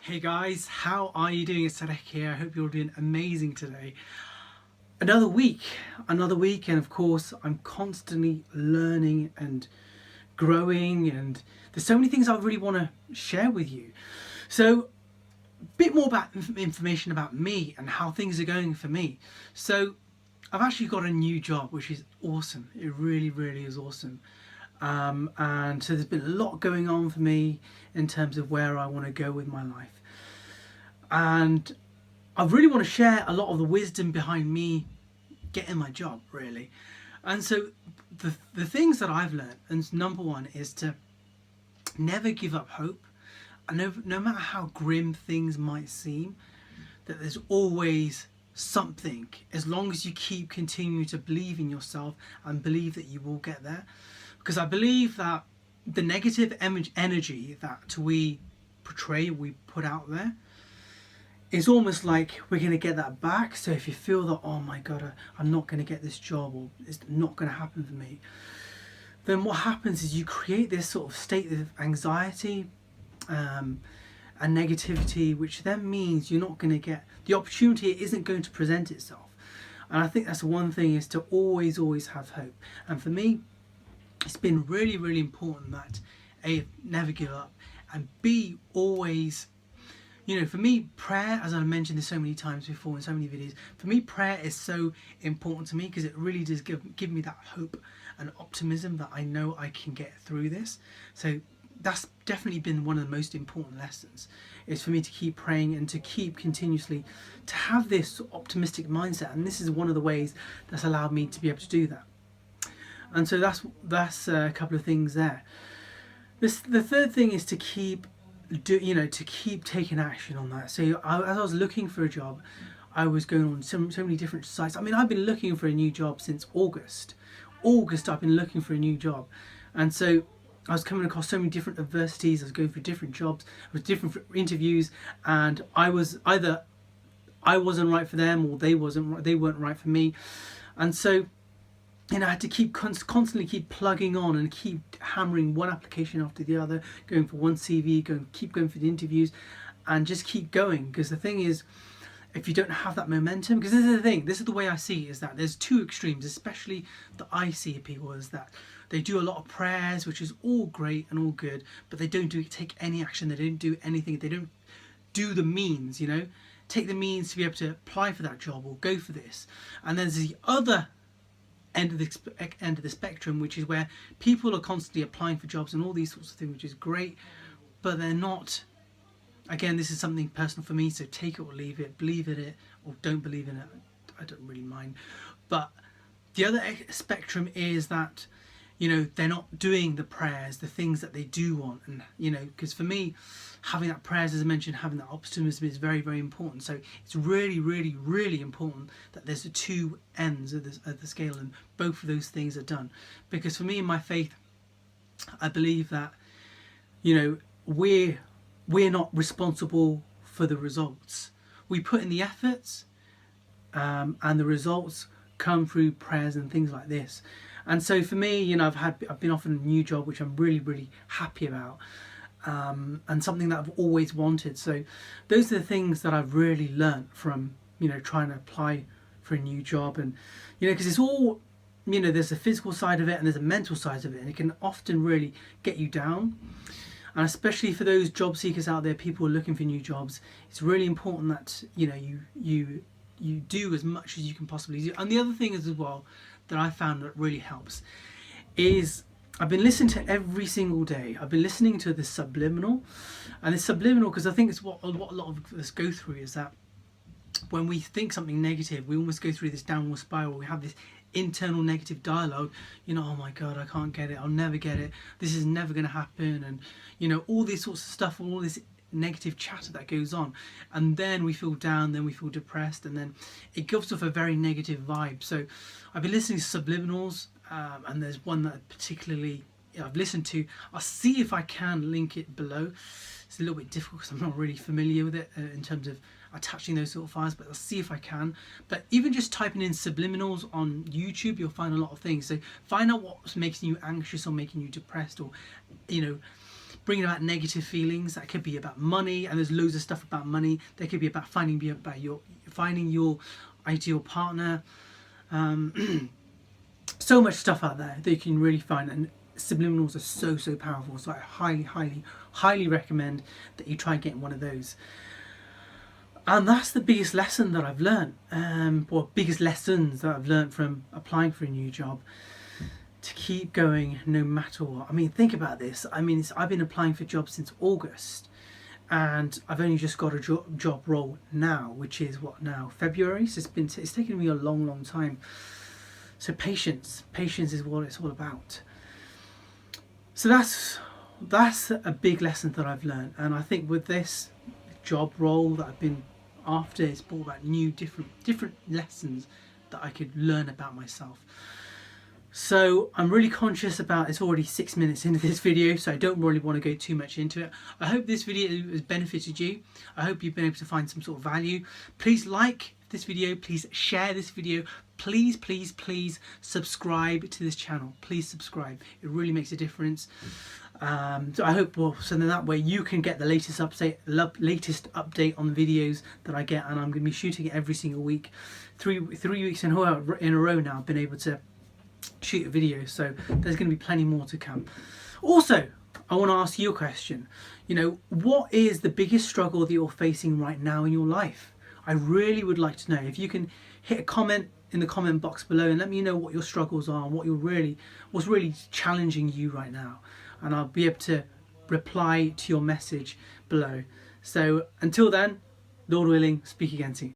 Hey guys, how are you doing? It's Sadek here. I hope you're doing amazing today. Another week, and of course, I'm constantly learning and growing, and there's so many things I really want to share with you. So, a bit more about information about me and how things are going for me. So, I've actually got a new job, which is awesome. It really, really is awesome. And so there's been a lot going on for me in terms of where I want to go with my life. And I really want to share a lot of the wisdom behind me getting my job, really. And so the things that I've learned, and number one is to never give up hope. And no matter how grim things might seem, that there's always something, as long as you keep continuing to believe in yourself and believe that you will get there. Because I believe that the negative energy that we portray, we put out there, it's almost like we're going to get that back. So if you feel that, oh my God, I'm not going to get this job, or it's not going to happen for me, then what happens is you create this sort of state of anxiety and negativity, which then means you're not going to get the opportunity. It isn't going to present itself. And I think that's one thing, is to always have hope. And for me, it's been really, really important that A, never give up, and B, always, for me, prayer, as I mentioned this so many times before in so many videos, for me, prayer is so important to me, because it really does give me that hope and optimism that I know I can get through this. So that's definitely been one of the most important lessons, is for me to keep praying and to keep continuously to have this optimistic mindset. And this is one of the ways that's allowed me to be able to do that. And so that's a couple of things there. The third thing is to keep taking action on that. So as I was looking for a job, I was going on so many different sites. I mean, I've been looking for a new job since August. I've been looking for a new job, and so I was coming across so many different adversities. I was going for different jobs, with different interviews, and I wasn't right for them, or they weren't right for me, and so I had to keep constantly keep plugging on and keep hammering one application after the other, going for one CV, keep going for the interviews, and just keep going. Because the thing is, if you don't have that momentum, because this is the thing, this is the way I see it, is that there's two extremes, especially that I see people, is that they do a lot of prayers, which is all great and all good, but they don't take any action, they don't do anything, they don't do the means, take the means to be able to apply for that job or go for this. And there's the other end of the spectrum, which is where people are constantly applying for jobs and all these sorts of things, which is great, but they're not. Again, this is something personal for me, so take it or leave it, believe in it or don't believe in it, I don't really mind. But the other spectrum is that they're not doing the prayers, the things that they do want. And because for me, having that prayers, as I mentioned, having that optimism is very, very important. So it's really, really, really important that there's the two ends of the scale, and both of those things are done. Because for me, in my faith, I believe that we're not responsible for the results. We put in the efforts, and the results come through prayers and things like this. And so for me, I've been offered a new job, which I'm really, really happy about, and something that I've always wanted. So those are the things that I've really learnt from trying to apply for a new job. And because it's all, there's a physical side of it and there's a mental side of it, and it can often really get you down. And especially for those job seekers out there, people looking for new jobs, it's really important that you do as much as you can possibly do. And the other thing is, as well, that I found that really helps is I've been listening to every single day. I've been listening to this subliminal, and this subliminal, because I think it's what a lot of us go through, is that when we think something negative, we almost go through this downward spiral. We have this internal negative dialogue, oh my God, I can't get it, I'll never get it, this is never going to happen, and all this sorts of stuff, all this negative chatter that goes on, and then we feel down, then we feel depressed, and then it gives off a very negative vibe. So I've been listening to subliminals, and there's one that particularly I've listened to. I'll see if I can link it below. It's a little bit difficult because I'm not really familiar with it in terms of attaching those sort of files, but I'll see if I can. But even just typing in subliminals on YouTube, you'll find a lot of things. So find out what's making you anxious or making you depressed, or bringing about negative feelings. That could be about money, and there's loads of stuff about money. There could be about finding your ideal partner. So much stuff out there that you can really find, and subliminals are so powerful. So I highly recommend that you try getting one of those. And that's the biggest lesson that I've learned, or biggest lessons that I've learned from applying for a new job. To keep going no matter what. I mean, think about this. I mean, I've been applying for jobs since August, and I've only just got a job role now, which is what now, February. So it's taken me a long time. So patience is what it's all about. So that's a big lesson that I've learned, and I think with this job role that I've been after, it's brought about new different lessons that I could learn about myself. So I'm really conscious about, it's already 6 minutes into this video, so I don't really want to go too much into it. I hope this video has benefited you. I hope you've been able to find some sort of value. Please like this video, please share this video, please subscribe to this channel. Please subscribe, it really makes a difference. So I hope, so then that way you can get the latest update on the videos that I get, and I'm going to be shooting it every single week. Three weeks in a row now I've been able to shoot a video, so there's going to be plenty more to come. Also, I want to ask you a question. You know, what is the biggest struggle that you're facing right now in your life? I really would like to know. If you can hit a comment in the comment box below and let me know what your struggles are and what's really challenging you right now, and I'll be able to reply to your message below. So until then, Lord willing, speak again soon.